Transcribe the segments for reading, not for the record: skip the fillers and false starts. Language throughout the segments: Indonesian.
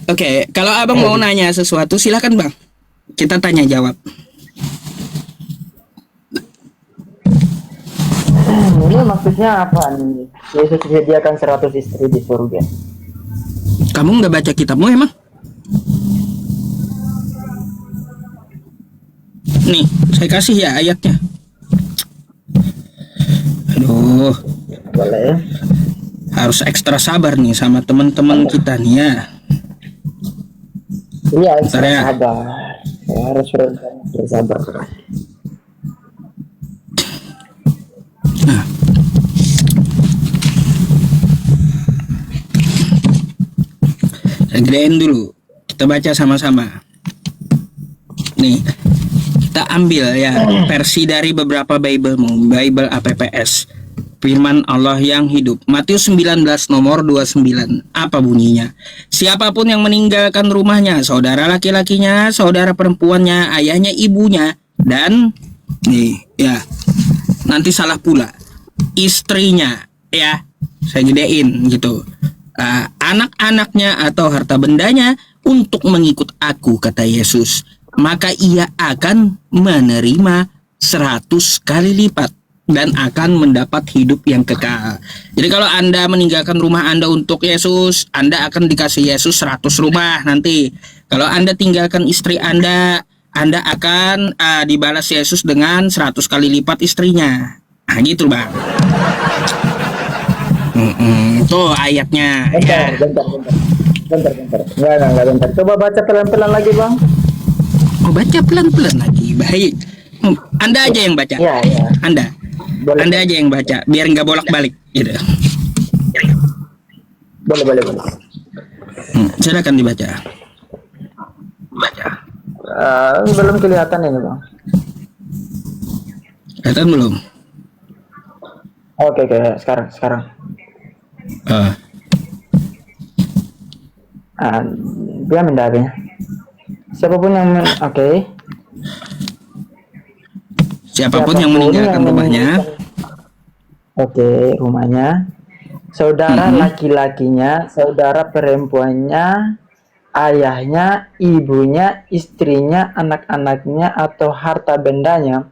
Oke, kalau abang mau nanya sesuatu silakan bang. Kita tanya jawab. Ini maksudnya apa nih? Yesus sediakan 100 istri di surga. Kamu nggak baca kitabmu emang? Nih, saya kasih ya ayatnya. Aduh, Boleh. harus ekstra sabar nih sama teman-teman kita nih ya. Iya, Bentar ya. sabar. Saya harus bersabar. Nah, saya gedein dulu. Kita baca sama-sama. Nih, kita ambil ya versi dari beberapa Bible-mu, Bible APPS. Firman Allah yang hidup. Matius 19 nomor 29. Apa bunyinya? Siapapun yang meninggalkan rumahnya, saudara laki-lakinya, saudara perempuannya, ayahnya, ibunya, dan nih ya, nanti salah pula, istrinya ya, saya gedein gitu. Anak-anaknya atau harta bendanya untuk mengikut aku, kata Yesus, maka ia akan menerima 100 kali lipat dan akan mendapat hidup yang kekal. Jadi kalau Anda meninggalkan rumah Anda untuk Yesus, Anda akan dikasih Yesus 100 rumah nanti. Kalau Anda tinggalkan istri Anda akan dibalas Yesus dengan 100 kali lipat istrinya. Nah gitu bang. Tuh ayatnya. Bentar, Ya. bentar. Enggak, bentar. Coba baca pelan-pelan lagi, Bang. Oh, baca pelan-pelan lagi. Baik. Anda aja yang baca. Iya. Anda aja yang baca, biar nggak bolak-balik gitu. Boleh. Silakan dibaca. Belum kelihatan ini, Bang. Kelihatan belum? Oke, sekarang. Dia mendapatnya. Siapapun yang Siapapun yang meninggalkan rumahnya, rumahnya, saudara laki-lakinya, saudara perempuannya, ayahnya, ibunya, istrinya, anak-anaknya, atau harta bendanya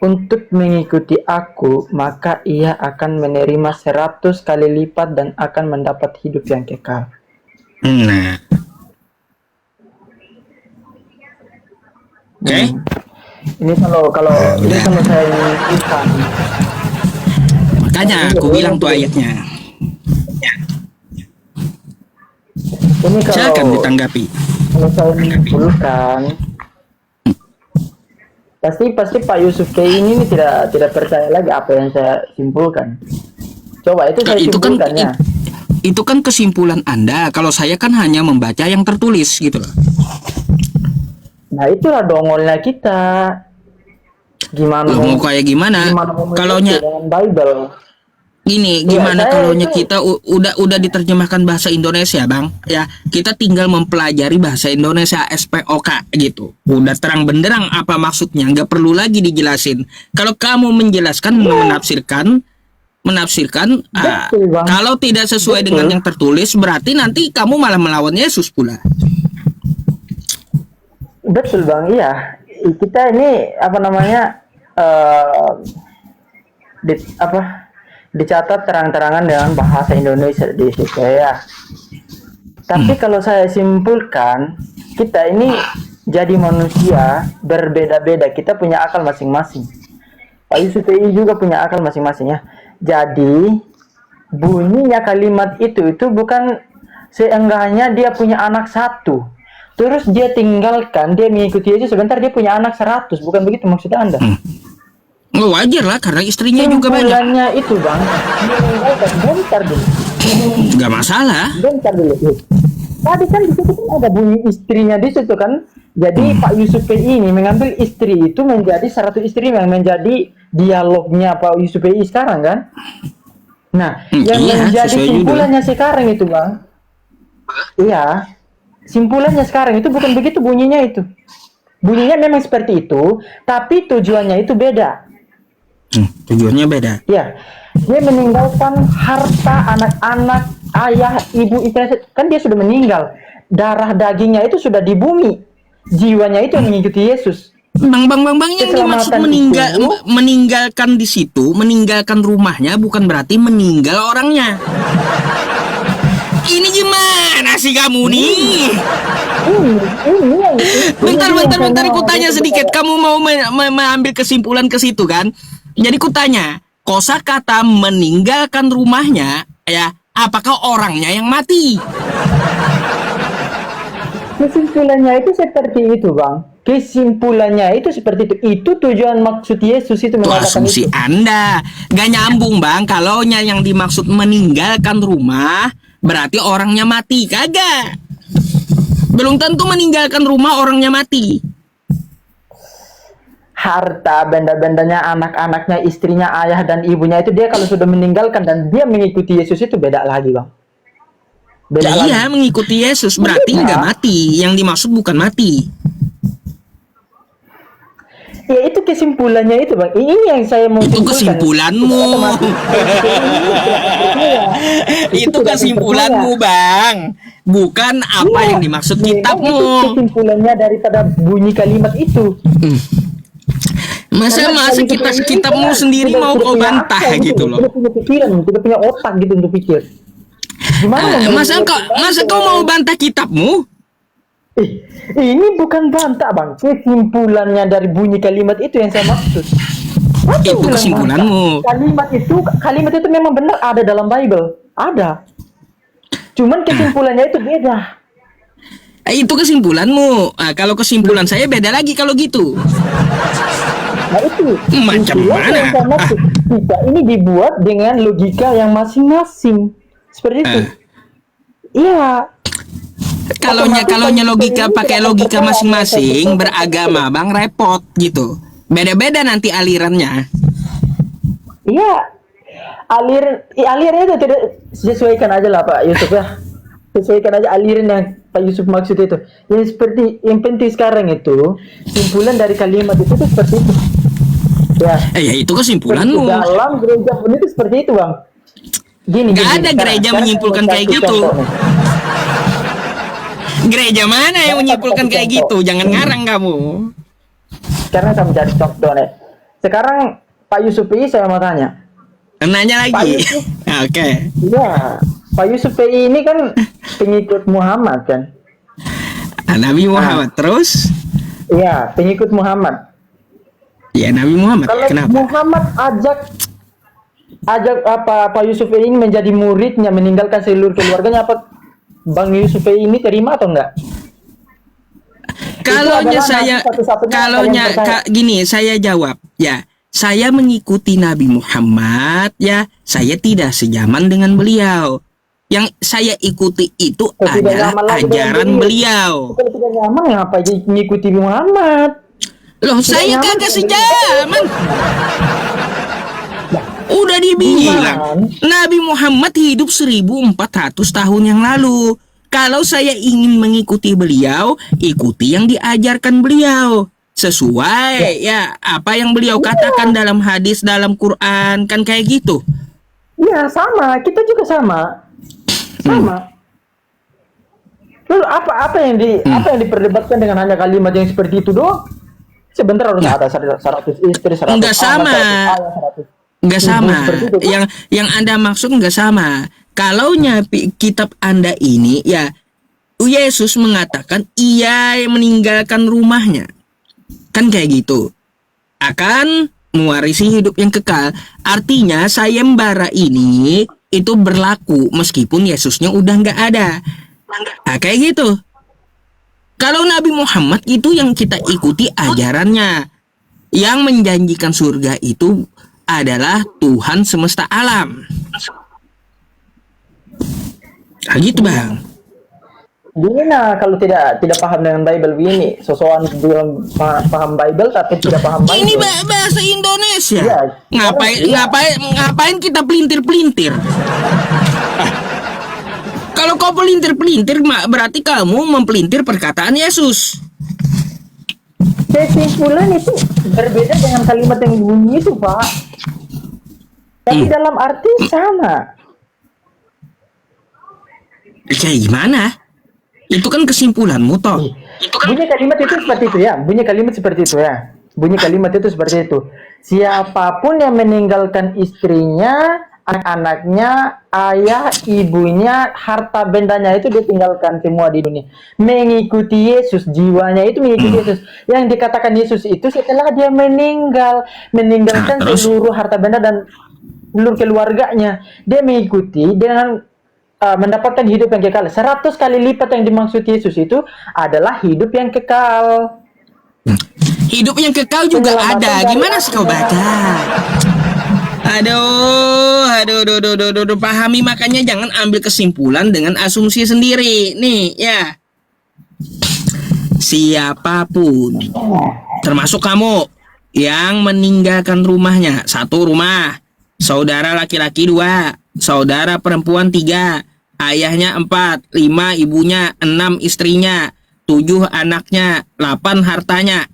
untuk mengikuti aku, maka ia akan menerima 100 kali lipat dan akan mendapat hidup yang kekal. nah, oke. Ini kalau saya inginkan. Makanya aku bilang tuh ayatnya. Ini kalau Silakan ditanggapi. Kalau saya menyimpulkan, pasti Pak Yusuf K ini tidak percaya lagi apa yang saya simpulkan. Coba itu saya simpulkan ya. Itu kan kesimpulan Anda. Kalau saya kan hanya membaca yang tertulis gitu loh. Nah itulah dongolnya kita. Gimana mau kayak gimana? Kalau Bible. Ini gimana kalau kita udah diterjemahkan bahasa Indonesia, Bang? Ya, kita tinggal mempelajari bahasa Indonesia SPOK gitu. Udah terang benderang apa maksudnya, nggak perlu lagi dijelasin. Kalau kamu menjelaskan, menafsirkan, kalau tidak sesuai dengan yang tertulis, berarti nanti kamu malah melawan Yesus pula. Betul, Bang. Iya. Kita ini dicatat terang-terangan dengan bahasa Indonesia di situ ya. Tapi kalau saya simpulkan, kita ini jadi manusia berbeda-beda. Kita punya akal masing-masing. Pak Yusuf juga punya akal masing-masing ya. Jadi bunyinya kalimat itu bukan seenggaknya dia punya anak satu. Terus dia tinggalkan, dia mengikuti Yesus, sebentar dia punya anak 100, bukan begitu maksud Anda? Oh, wajar lah, karena istrinya juga banyak. Simpulannya itu, Bang, bentar dulu. Gak masalah. Bentar dulu. Tadi kan di situ kan ada bunyi istrinya di situ kan. Jadi Pak Yusuf ini mengambil istri itu menjadi 100 istri yang menjadi dialognya Pak Yusuf sekarang kan. Nah, yang menjadi simpulannya sekarang itu, Bang. Iya. Simpulannya sekarang itu bukan begitu bunyinya itu. Bunyinya memang seperti itu, tapi tujuannya itu beda. Tujuannya beda. Ya, dia meninggalkan harta anak-anak, ayah ibu Isa kan dia sudah meninggal, darah dagingnya itu sudah di bumi, jiwanya itu yang mengikuti Yesus. Bang, yang dimaksud Keselamatan itu, meninggalkan di situ, meninggalkan rumahnya bukan berarti meninggal orangnya. Ini gimana sih kamu nih? ini yang Bentar, ku tanya sedikit. Kamu mau mengambil kesimpulan ke situ kan? Jadi ku tanya, kosakata meninggalkan rumahnya, ya, apakah orangnya yang mati? Kesimpulannya itu seperti itu, Bang. Kesimpulannya itu seperti itu. Itu tujuan maksud Yesus itu Itu mengatakan asumsi itu. Anda. Gak nyambung, Bang. Kalau yang dimaksud meninggalkan rumah, berarti orangnya mati. Kagak. Belum tentu meninggalkan rumah orangnya mati. Harta, benda-bendanya, anak-anaknya, istrinya, ayah dan ibunya itu dia kalau sudah meninggalkan dan dia mengikuti Yesus itu beda lagi, Bang. Beda lagi. Iya, mengikuti Yesus berarti Beda. nggak mati. Yang dimaksud bukan mati. Ya itu kesimpulannya itu, Bang. Ini yang saya mau Itu simpulkan. kesimpulanmu. Itu kesimpulanmu, Bang. Bukan apa yang dimaksud Itu kitabmu. kesimpulannya daripada bunyi kalimat itu. Masa kitabmu sendiri mau kau bantah gitu loh. Tidak punya pikiran, tidak punya otak gitu untuk pikir. Gimana? Masa kau mau bantah kitabmu? Ini bukan bantah, Bang. Kesimpulannya dari bunyi kalimat itu yang saya maksud. Itu kesimpulanmu. Kalimat itu memang benar ada dalam Bible, ada. Cuman kesimpulannya itu beda. Itu kesimpulanmu. Kalau kesimpulan saya beda lagi kalau gitu. Nah itu Macam kesimpulan mana? yang saya maksud. Kita ini dibuat dengan logika yang masing-masing. Seperti itu. Iya. Kalaunya logika pakai logika masing-masing beragama, Bang, repot gitu. Beda-beda nanti alirannya. Iya. Aliran itu tidak sesuaikan aja lah Pak Yusuf ya. Sesuaikan aja aliran yang Pak Yusuf maksud itu. Yang penting sekarang itu simpulan dari kalimat itu tuh seperti itu. Ya. Ya itu kesimpulanmu. Dalam gereja pun itu seperti itu, Bang. Gak ada gereja menyimpulkan kayak gitu. Gereja mana yang menyimpulkan kayak gitu? Jangan ngarang kamu. Sekarang saya mencari contoh nih. Sekarang Pak Yusuf ini saya mau tanya. Nanya lagi. Oke. Iya, Pak Yusuf ini kan pengikut Muhammad kan? Nabi Muhammad terus? Iya, pengikut Muhammad. Ya Nabi Muhammad. Kalau Kenapa? Muhammad ajak apa Pak Yusuf ini menjadi muridnya, meninggalkan seluruh keluarganya, apa Bang Yusuf ini terima atau enggak? Gini saya jawab ya. Saya mengikuti Nabi Muhammad ya. Saya tidak sejaman dengan beliau. Yang saya ikuti itu adalah ajaran beliau. Kalau tidak nyaman ngapa mengikuti Muhammad? Loh, saya kagak sejaman. Udah dibilang Nabi Muhammad hidup 1400 tahun yang lalu. Kalau saya ingin mengikuti beliau, ikuti yang diajarkan beliau. Sesuai ya apa yang beliau katakan dalam hadis, dalam Quran, kan kayak gitu. Iya, sama. Kita juga sama. Sama. Lalu apa yang diperdebatkan dengan hanya kalimat yang seperti itu doang? Sebentar harus ada 100 istri, 100 enggak sama. Enggak sama. Yang Anda maksud enggak sama. Kalaunya kitab Anda ini ya Yesus mengatakan ia yang meninggalkan rumahnya. Kan kayak gitu. Akan mewarisi hidup yang kekal. Artinya sayembara ini itu berlaku meskipun Yesusnya udah nggak ada. Kayak gitu. Kalau Nabi Muhammad itu yang kita ikuti ajarannya. Yang menjanjikan surga itu adalah Tuhan semesta alam. Gitu, Bang. Gimana kalau tidak paham dengan Bible begini? Sosokan belum paham Bible tapi tidak paham Bible. Ini bahasa Indonesia. Ya, ngapain kita pelintir-pelintir? Kalau kau pelintir-pelintir, berarti kamu mempelintir perkataan Yesus. Kesimpulan itu berbeda dengan kalimat yang bunyi itu, Pak. Tapi dalam arti sama. Kayak gimana? Itu kan kesimpulanmu toh. Bunyi kalimat itu seperti itu ya. Bunyi kalimat seperti itu ya. Bunyi kalimat itu seperti itu. Siapapun yang meninggalkan istrinya, anak-anaknya, ayah, ibunya, harta bendanya itu ditinggalkan semua di dunia. Mengikuti Yesus, jiwanya itu mengikuti Yesus. Yang dikatakan Yesus itu setelah dia meninggalkan terus? seluruh harta benda dan seluruh keluarganya. Dia mengikuti dengan mendapatkan hidup yang kekal. 100 kali lipat yang dimaksud Yesus itu adalah hidup yang kekal. Hidup yang kekal juga ada. Gimana sih kau baca? Aduh, pahami, makanya jangan ambil kesimpulan dengan asumsi sendiri. Nih, ya. Siapapun, termasuk kamu, yang meninggalkan rumahnya, 1 rumah, saudara laki-laki 2, saudara perempuan 3, ayahnya 4, 5 ibunya, 6 istrinya, 7 anaknya, 8 hartanya,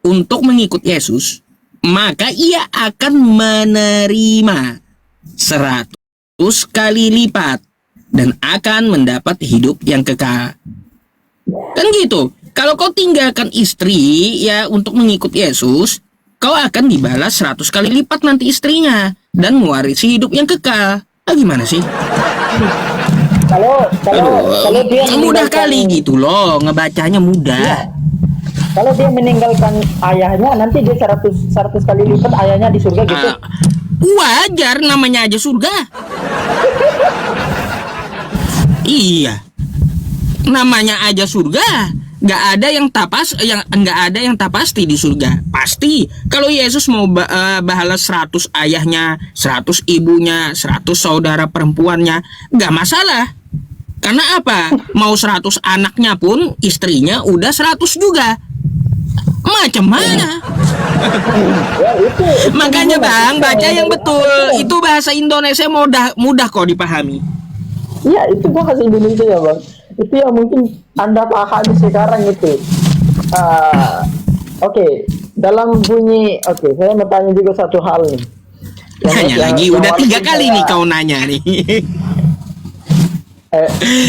untuk mengikut Yesus, maka ia akan menerima 100 kali lipat dan akan mendapat hidup yang kekal. Kan gitu. Kalau kau tinggalkan istri ya untuk mengikut Yesus, kau akan dibalas 100 kali lipat nanti istrinya dan mewarisi hidup yang kekal. Gimana sih? Kalau dia mudah kali gitu loh, ngebacanya mudah. Ya. Kalau dia meninggalkan ayahnya, nanti dia 100 kali lipat ayahnya di surga gitu. Wajar, namanya aja surga. Iya, namanya aja surga. Nggak ada yang tak pasti di surga. Pasti. Kalau Yesus mau balas 100 ayahnya, 100 ibunya, 100 saudara perempuannya, nggak masalah. Karena apa? Mau 100 anaknya pun istrinya udah 100 juga. Macam mana? Ya, itu Makanya Bang, baca yang betul. Itu bahasa Indonesia mudah kok dipahami. Iya, itu bahasa Indonesia ya Bang. Itu yang mungkin Anda pahami sekarang itu. Oke, dalam bunyi, saya mau tanya juga satu hal nih. Nanya lagi, udah 3 kali nih kau nanya nih.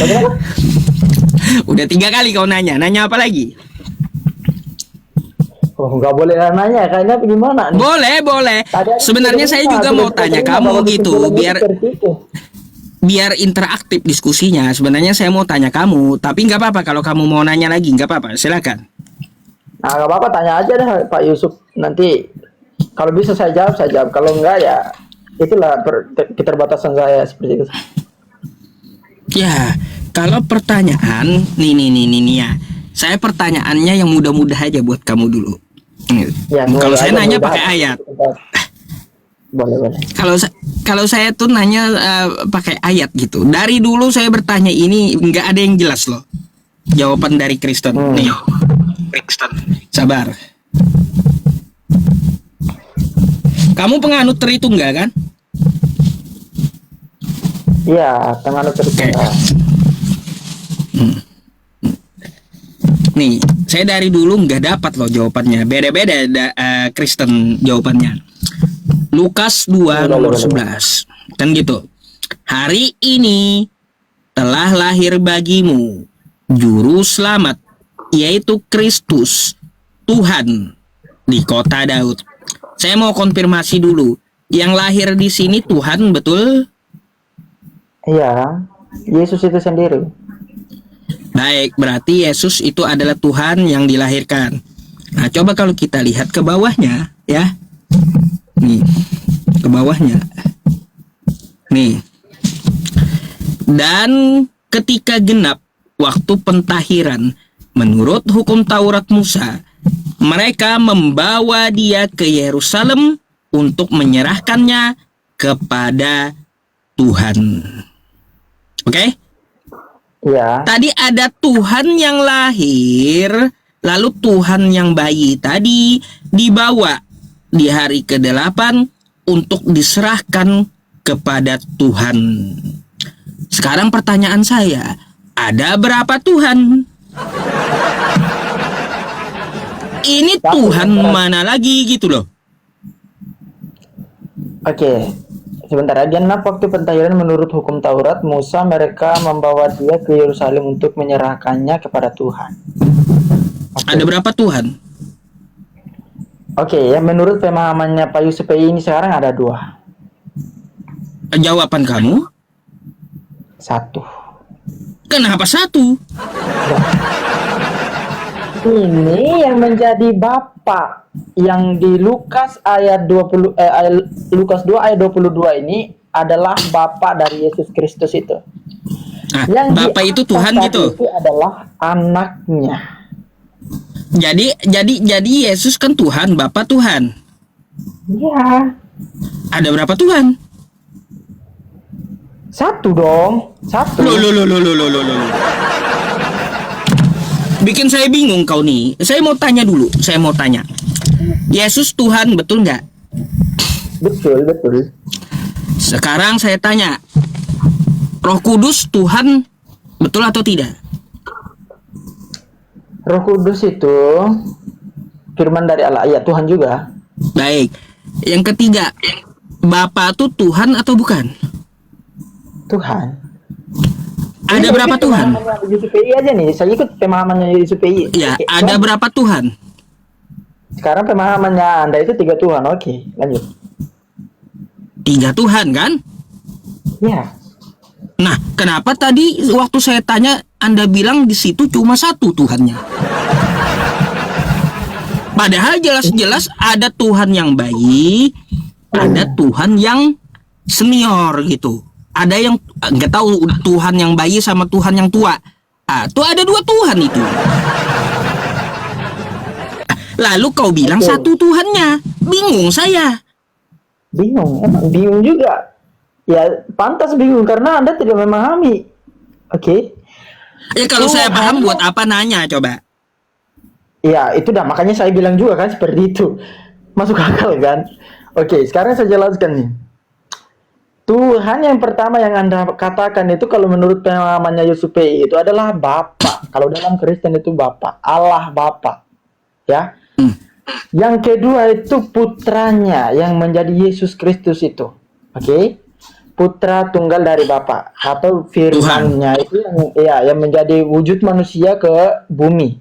Bagaimana? Udah 3 kali kau nanya apa lagi? Oh, nggak boleh nanya, kayaknya gimana nih? Boleh. Sebenarnya saya juga mau tanya kamu gitu, biar interaktif diskusinya. Sebenarnya saya mau tanya kamu, tapi nggak apa-apa kalau kamu mau nanya lagi, nggak apa-apa, silakan. Nah, nggak apa-apa, tanya aja deh Pak Yusuf. Nanti kalau bisa saya jawab. Kalau enggak ya itulah keterbatasan saya seperti itu. Ya, kalau pertanyaan nih ya. Saya pertanyaannya yang mudah-mudah aja buat kamu dulu. Ya, kalau saya nanya pakai ayat. Boleh. Kalau saya tuh nanya pakai ayat gitu. Dari dulu saya bertanya ini nggak ada yang jelas loh. Jawaban dari Kristen. Nih, Kristen. Sabar. Kamu penganut Tritunggal kan? Iya, penganut Tritunggal. Nih, saya dari dulu nggak dapat loh jawabannya. Beda-beda Kristen jawabannya. Lukas 2 nomor 11. Kan gitu. Hari ini telah lahir bagimu juru selamat, yaitu Kristus Tuhan di kota Daud. Saya mau konfirmasi dulu. Yang lahir di sini Tuhan betul? Iya, Yesus itu sendiri. Baik, berarti Yesus itu adalah Tuhan yang dilahirkan. Nah, coba kalau kita lihat ke bawahnya, ya. Nih, ke bawahnya. Nih. Dan ketika genap waktu pentahiran, menurut hukum Taurat Musa, mereka membawa dia ke Yerusalem untuk menyerahkannya kepada Tuhan. Oke? Ya. Tadi ada Tuhan yang lahir, lalu Tuhan yang bayi tadi dibawa di hari ke-8 untuk diserahkan kepada Tuhan. Sekarang pertanyaan saya, ada berapa Tuhan? Ini Tuhan mana lagi gitu loh. Oke. sebentar. Genap waktu pentahiran menurut hukum Taurat Musa, mereka membawa dia ke Yerusalem untuk menyerahkannya kepada Tuhan. Ada berapa Tuhan? Oke, ya menurut pemahamannya Pak Yusuf ini sekarang ada 2. Jawaban kamu? 1. Kenapa 1? Ini yang menjadi Bapa yang di Lukas ayat 20 Lukas 2 ayat 22 ini adalah Bapa dari Yesus Kristus itu. Nah, Yang Bapak itu diangkat Tuhan tadi gitu. itu adalah anaknya. Jadi Yesus kan Tuhan, Bapak Tuhan. Iya. Ada berapa Tuhan? 1 dong. 1. Loh. Bikin saya bingung kau nih. Saya mau tanya. Yesus Tuhan, betul nggak? Betul. Sekarang saya tanya. Roh Kudus Tuhan, betul atau tidak? Roh Kudus itu firman dari Allah. Ya, Tuhan juga. Baik. Yang ketiga, Bapa itu Tuhan atau bukan? Tuhan. Ada berapa Tuhan? YSPI aja nih. Saya ikut pemahamannya YSPI. Ya, Oke, ada berapa Tuhan? sekarang pemahamannya Anda itu 3 Tuhan. Oke, lanjut. 3 Tuhan kan? Ya. Nah, kenapa tadi waktu saya tanya Anda bilang di situ cuma 1 Tuhannya? Padahal jelas-jelas ada Tuhan yang bayi, ada Tuhan yang senior gitu. Ada yang nggak tahu Tuhan yang bayi sama Tuhan yang tua. Tuh ada 2 Tuhan itu. Lalu kau bilang 1 Tuhannya. Bingung saya. Bingung, emang bingung juga. Ya, pantas bingung karena Anda tidak memahami. Oke. Ya kalau saya paham buat apa nanya coba. Ya, itu dah makanya saya bilang juga kan seperti itu. Masuk akal kan? Oke, sekarang saya jelaskan nih. Tuhan yang pertama yang Anda katakan itu kalau menurut pemahamannya YSPI itu adalah Bapa. Kalau dalam Kristen itu Bapa, Allah Bapa. Ya. Yang kedua itu putranya yang menjadi Yesus Kristus itu. Oke. Putra tunggal dari Bapa atau firman-Nya itu yang menjadi wujud manusia ke bumi.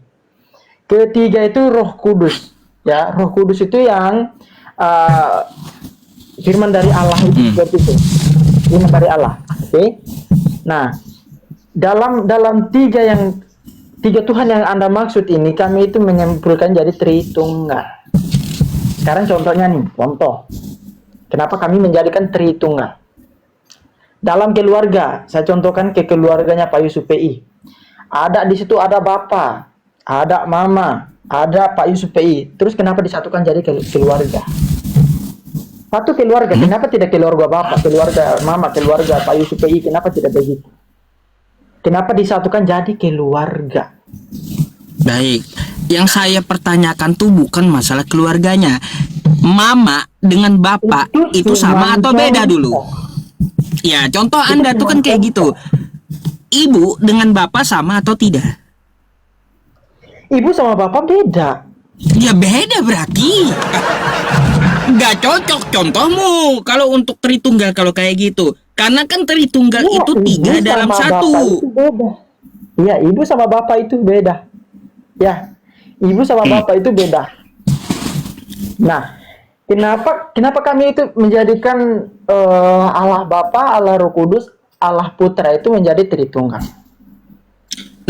Ketiga itu Roh Kudus. Ya, Roh Kudus itu yang firman dari Allah itu seperti itu. Firman dari Allah. Oke. Nah, dalam 3 Tuhan yang Anda maksud ini kami itu menyimpulkan jadi Tritunggal. Sekarang contohnya nih, contoh. Kenapa kami menjadikan Tritunggal? Dalam keluarga, saya contohkan ke keluarganya Pak Yusuf PI. Ada di situ ada Bapak, ada Mama, ada Pak Yusuf PI. Terus kenapa disatukan jadi keluarga? Satu keluarga, kenapa tidak keluarga Bapak, keluarga Mama, keluarga Pak Yusuf PI? Kenapa tidak begitu? Kenapa disatukan jadi keluarga? Baik, yang saya pertanyakan tuh bukan masalah keluarganya. Mama dengan bapak itu sama atau beda dulu? Ya, contoh Anda tuh kan kayak gitu. Ibu dengan bapak sama atau tidak? Ibu sama bapak beda. Ya beda berarti. Gak cocok contohmu kalau untuk Tritunggal kalau kayak gitu. Karena kan Tritunggal Ya, itu 3 dalam 1. Iya, ibu sama bapak itu beda. Ya, ibu sama bapak itu beda. Nah, kenapa kami itu menjadikan Allah Bapa, Allah Roh Kudus, Allah Putra itu menjadi Tritunggal?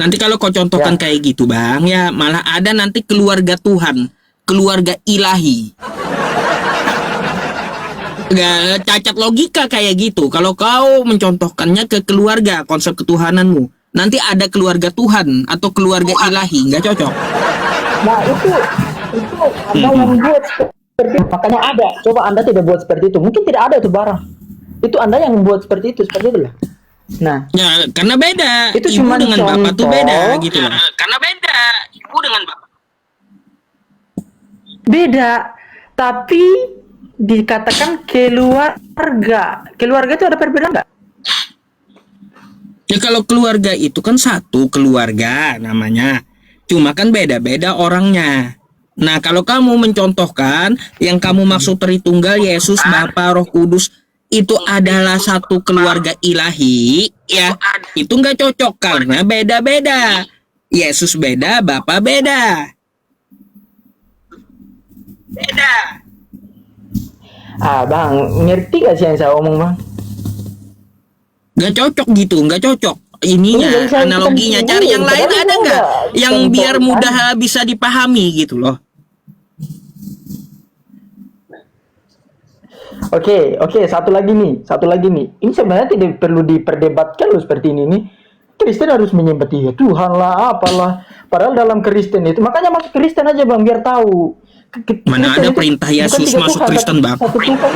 Nanti kalau kau contohkan kayak gitu bang, ya malah ada nanti keluarga Tuhan, keluarga ilahi. Gak cacat logika kayak gitu. Kalau kau mencontohkannya ke keluarga, konsep ketuhananmu, nanti ada keluarga Tuhan atau keluarga ilahi, nggak cocok. Nah itu Anda yang buat seperti itu. Makanya ada. Coba Anda tidak buat seperti itu. Mungkin tidak ada itu barang. Itu Anda yang membuat seperti itu lah. Nah, ya karena beda. Itu Ibu cuma dengan bapak tuh beda gitu loh. Karena beda ibu dengan bapak. beda. Tapi dikatakan keluarga. Keluarga itu ada perbedaan nggak? Ya kalau keluarga itu kan satu keluarga namanya. Cuma kan beda-beda orangnya. Nah kalau kamu mencontohkan yang kamu maksud Tritunggal, Yesus, Bapa, Roh Kudus, itu adalah satu keluarga ilahi, ya itu nggak cocok karena beda-beda. Yesus beda, Bapa beda. Beda. Bang, ngerti gak sih yang saya omong, Bang? Nggak cocok gitu, nggak cocok. Ininya, Iya, saya analoginya. ikutan Cari dulu, yang lain padahal ada nggak? udah Yang contoh biar kan. mudah bisa dipahami gitu loh. Oke, satu lagi nih. Ini sebenarnya tidak perlu diperdebatkan loh seperti ini nih. Kristen harus menyembah Tuhan lah, apalah. Padahal dalam Kristen itu, makanya masuk Kristen aja Bang, biar tahu. Mana Kristen ada itu perintah bukan Yesus tiga masuk Tuhan, Kristen, Bang. satu Tuhan itu.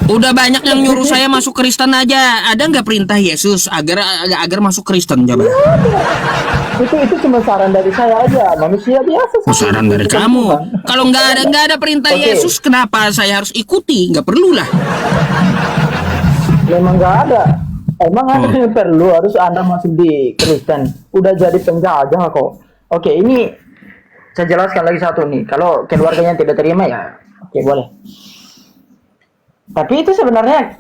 Udah banyak yang nyuruh saya masuk Kristen aja. Ada nggak perintah Yesus agar masuk Kristen, coba? Itu cuma saran dari saya aja, manusia biasa. Saran dari Bukan kamu. Tuhan. Kalau nggak ada perintah Oke. Yesus, kenapa saya harus ikuti? Nggak perlu lah. Memang nggak ada. Emang ada Oh. yang perlu harus Anda masuk di Kristen. Udah jadi penjajah kok. Oke, ini saya jelaskan lagi satu nih. Kalau keluarganya tidak terima ya, oke boleh. Tapi itu sebenarnya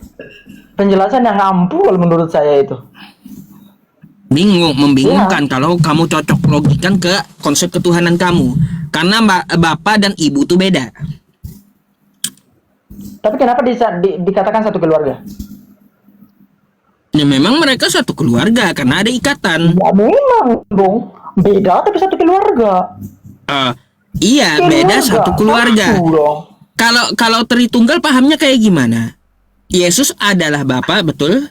penjelasan yang ampuh kalau menurut saya itu. Membingungkan kalau kamu cocok logikan ke konsep ketuhanan kamu. Karena bapak dan ibu tuh beda. Tapi kenapa dikatakan satu keluarga? Ya memang mereka satu keluarga karena ada ikatan. Ya memang dong. Beda tapi satu keluarga. Iya, beda satu keluarga. Satu dong. Kalau Tritunggal pahamnya kayak gimana? Yesus adalah Bapa, betul?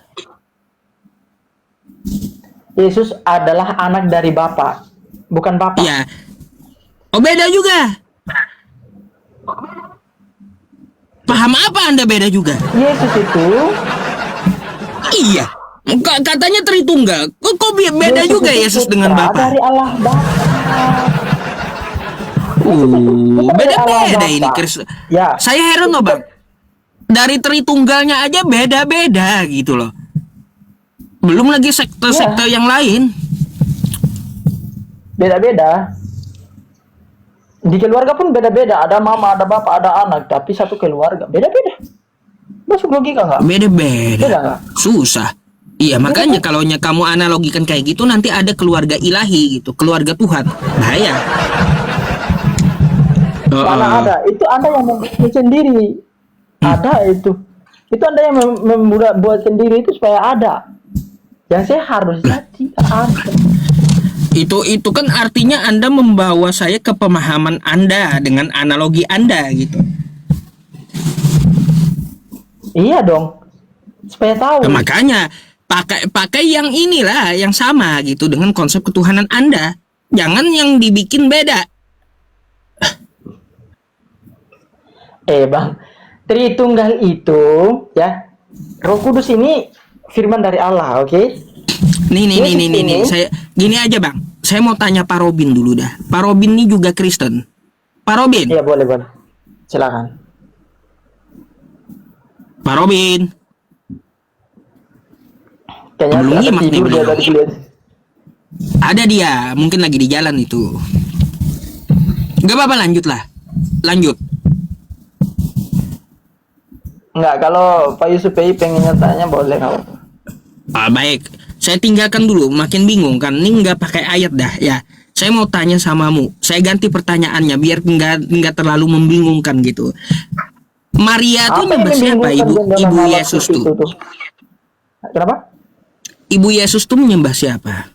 Yesus adalah anak dari Bapa, bukan Bapa. Iya. Oh, beda juga. Paham apa Anda beda juga? Yesus itu Iya. Katanya Tritunggal. Kok beda Yesus juga itu Yesus putra dengan Bapa? dari Allah Bapa. Beda-beda ini, Chris. Ya. Saya heran loh, Bang. Dari Tritunggalnya aja beda-beda gitu loh. Belum lagi sekte-sekte yang lain. Beda-beda. Di keluarga pun beda-beda. Ada mama, ada bapak, ada anak, tapi satu keluarga. Beda-beda. Masuk logika nggak? Beda Beda-beda. nggak? Susah. Iya, makanya kalau kamu analogikan kayak gitu nanti ada keluarga ilahi gitu, keluarga Tuhan. Bahaya. Mana ada? Itu Anda yang membuat sendiri. Ada itu. Itu Anda yang membuat sendiri itu supaya ada. Yang saya harusnya tidak ada. Itu kan artinya Anda membawa saya ke pemahaman Anda dengan analogi Anda gitu. Iya dong. Supaya tahu. Nah, makanya pakai yang inilah yang sama gitu dengan konsep ketuhanan Anda. Jangan yang dibikin beda. Bang, Tritunggal itu ya, Roh Kudus ini firman dari Allah, oke? Nih. Saya gini aja, Bang. Saya mau tanya Pak Robin dulu dah. Pak Robin ini juga Kristen. Pak Robin. Iya, boleh. Silakan. Pak Robin. Kayaknya Belum ada nyimak nih, tidur dia belum. dari kuliah. Ada dia, mungkin lagi di jalan itu. Gak apa-apa, lanjut. Enggak, kalau Pak Yusuf PI pengen tanya boleh nggak apa-apa. Baik, saya tinggalkan dulu. Makin bingung kan? Ini nggak pakai ayat dah ya. Saya mau tanya samamu. Saya ganti pertanyaannya biar nggak terlalu membingungkan gitu. Maria tuh nyembah siapa? Ibu Yesus tuh. Kenapa? Ibu Yesus tuh menyembah siapa?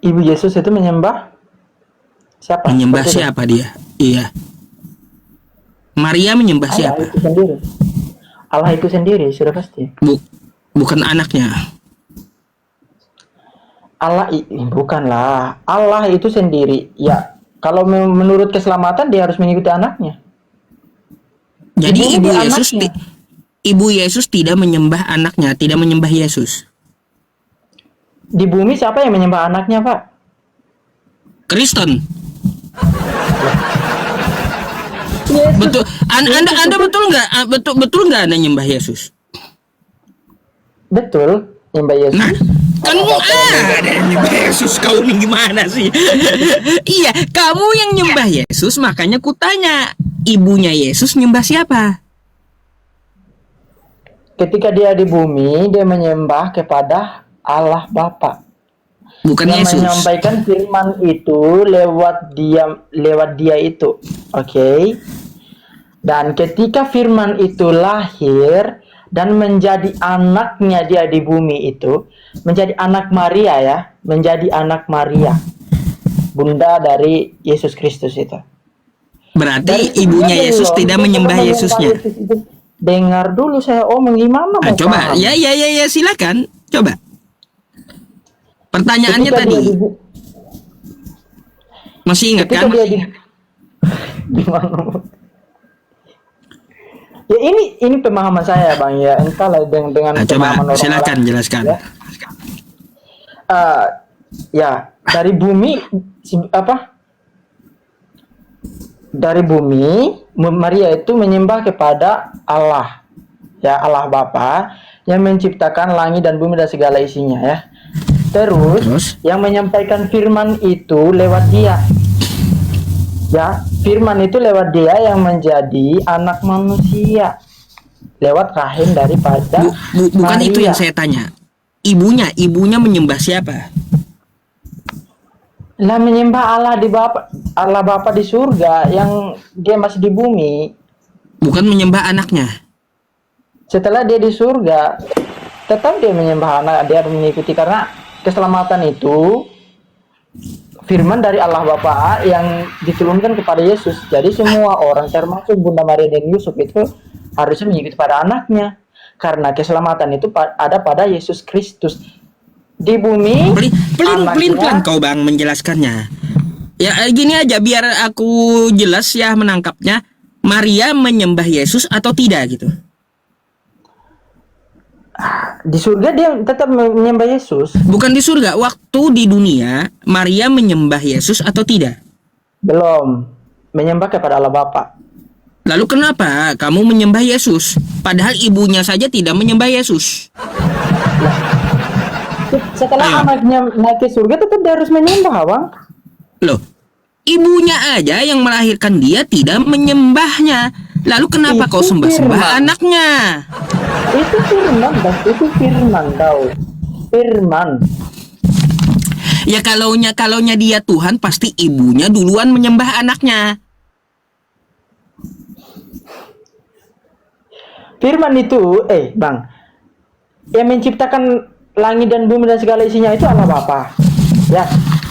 Ibu Yesus itu menyembah siapa? Menyembah Seperti itu? siapa dia? Iya. Maria menyembah Allah siapa? itu sendiri. Allah itu sendiri sudah pasti. Bukan anaknya. Bukanlah. Allah itu sendiri. Ya, kalau menurut keselamatan dia harus mengikuti anaknya. Jadi Ibu Ibu Yesus tidak menyembah anaknya, tidak menyembah Yesus. Di bumi siapa yang menyembah anaknya, Pak? Kristen. Yesus. Betul. Anda betul nggak? Betul nggak Anda nyembah Yesus? Betul, nyembah Yesus. Nah, kan ada yang nyembah Yesus. Kau ini gimana sih? Iya, kamu yang nyembah Yesus, makanya kutanya. ibunya Yesus nyembah siapa? Ketika dia di bumi, dia menyembah kepada Allah Bapa. Bukan Yang Yesus. menyampaikan firman itu lewat dia itu. Oke. Dan ketika firman itu lahir dan menjadi anaknya dia di bumi itu, menjadi anak Maria ya, menjadi anak Maria, bunda dari Yesus Kristus itu. Berarti ibunya Yesus tidak menyembah Yesusnya. Yesus itu. Dengar dulu saya omong gimana mau Coba, paham. ya, silakan. Coba. Pertanyaannya Ketika tadi, dia masih ingat ketika kan? dia gimana? Ya ini pemahaman saya Bang ya, entahlah dengan Nah, pemahaman coba, orang silakan lain, jelaskan. ya. Ya dari bumi dari bumi Maria itu menyembah kepada Allah, ya Allah Bapa yang menciptakan langit dan bumi dan segala isinya ya. Terus yang menyampaikan firman itu lewat dia, ya firman itu lewat dia yang menjadi anak manusia lewat rahim daripada Bukan Maria. itu yang saya tanya. Ibunya menyembah siapa? Lah menyembah Allah Bapa di surga yang dia masih di bumi. Bukan menyembah anaknya. Setelah dia di surga, tetap dia menyembah anak, dia harus mengikuti karena keselamatan itu firman dari Allah Bapa yang diturunkan kepada Yesus. Jadi semua orang termasuk Bunda Maria dan Yusuf itu harusnya mengikuti pada anaknya. Karena keselamatan itu ada pada Yesus Kristus. Di bumi Pelin-pelan kau Bang menjelaskannya. Ya gini aja biar aku jelas ya menangkapnya. Maria menyembah Yesus atau tidak gitu? di surga dia tetap menyembah Yesus. Bukan di surga, waktu di dunia Maria menyembah Yesus atau tidak? Belum, menyembah kepada Allah Bapa. Lalu kenapa kamu menyembah Yesus? Padahal ibunya saja tidak menyembah Yesus. Setelah Ayo. anaknya naik ke surga tetap dia harus menyembah, Bang. Loh, ibunya aja yang melahirkan dia tidak menyembahnya. Lalu kenapa Itu kau sembah-sembah firman. anaknya? Itu firman, Bang. Itu firman tau. Firman. Ya kalaunya dia Tuhan, pasti ibunya duluan menyembah anaknya. Firman itu, Bang, yang menciptakan langit dan bumi dan segala isinya itu Allah Bapa. Ya,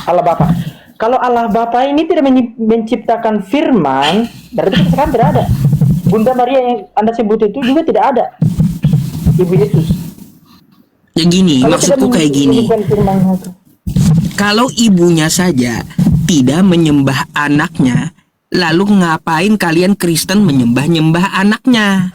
Allah Bapa. Kalau Allah Bapa ini tidak menciptakan firman, berarti sekarang tidak ada. Bunda Maria yang Anda sebut itu juga tidak ada. Ibu Yesus. Ya gini, Kalau maksudku tidak kayak gini. menyebutkan firman itu. Kalau ibunya saja tidak menyembah anaknya, lalu ngapain kalian Kristen menyembah-nyembah anaknya?